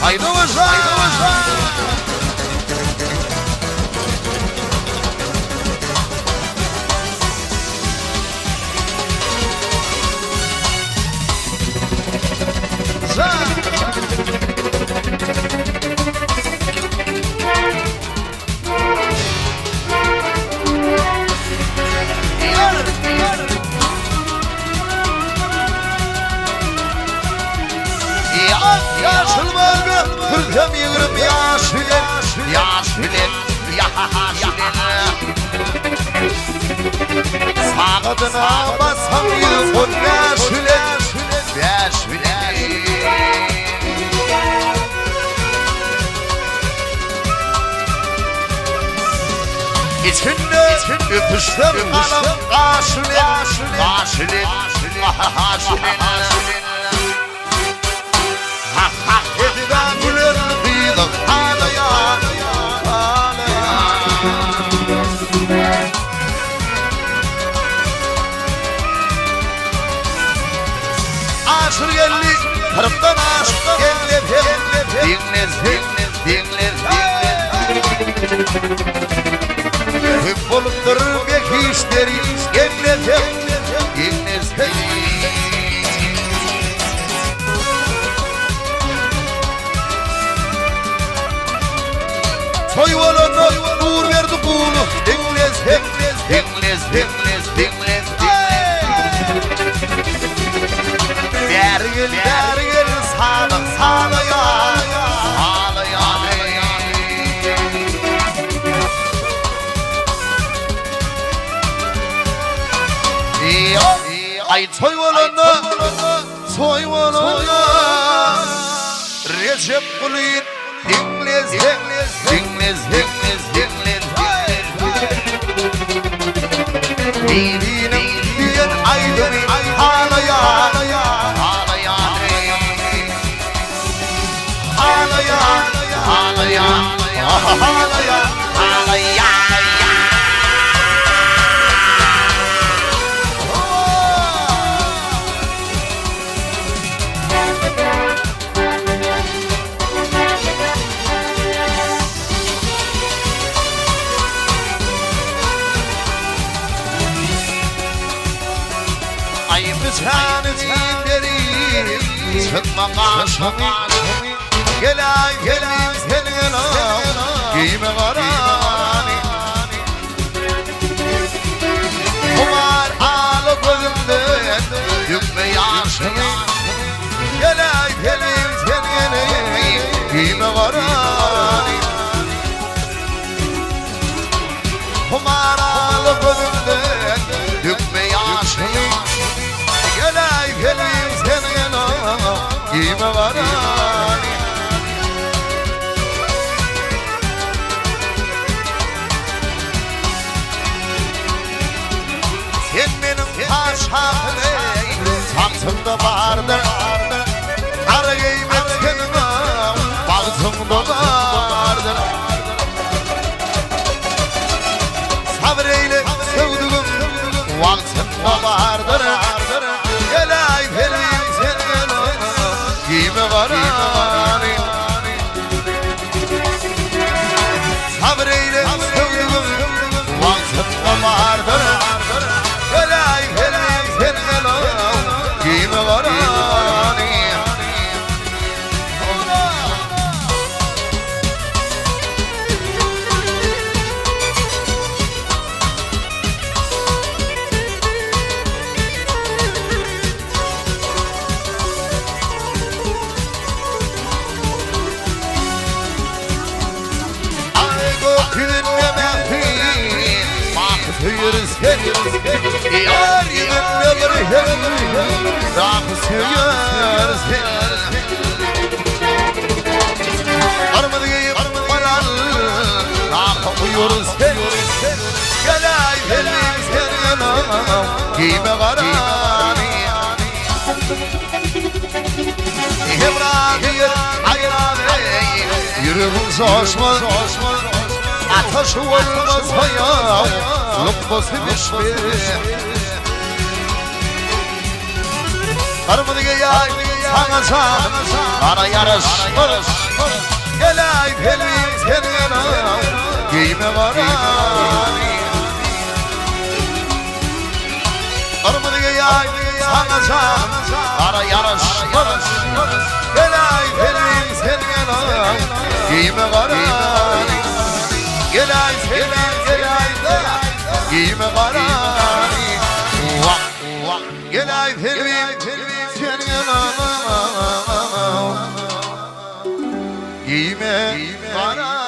Haydi başla. Hırkım yığırım yaşılen, yaşılen, yaşılen. Sağdına basam yılfın yaşılen, yaşılen. İçinde öpüştüm anam yaşılen, yaşılen, yaşılen. Aşır geldi, taraftan aşk geldi. Dinler, dinler, dinler, dinler. Hep olundur belki işleri geldi. Dinler, dinler. Soyvalana nur verdi kulu. Dinler, dinler, dinler, dinler, dinler. Dergil sağlık sağlaya ay soyvalana Recep Kulin dinlez dinlez dinlez dinlez dinlez diyen aydın ağlaya ay müsaadetini derim sıkma kaşımı gel ay gelim senin anam giyme karani kumar ağlı gözümden dökme yaşını gel ay gelim senin anam giyme karani kumar ağlı gözümden dökme yaşını gel ay gelim senin anam giyme karani sen benim paşamı Samsun'da vardır Kara giymet senin Bağzımda vardır Sabreyle sevduğum Vaktımda vardır gel ay vereyim senin giyme karani sabreyle sevduğum vaktımda vardır gel ay vereyim senin giyme karani yar yüzümde bir hem Rakı seviyoruz armadı giyip falan Rakı uyuyoruz gel ay vereyim senin anam giyme karani Hebrahir hayranı yüreğim coşmaz ateş olmaz hayal lokması düşmüş armadı giyip sana bana yarış Gel ay pelvim senin anam Giyme karani Armını yay sana can Ara yarışmaz Gel ay pelvim senin anam Giyme karani Gel ay pelvim gel ay da Giyme karani Gel ay pelvim senin anam Giyme karani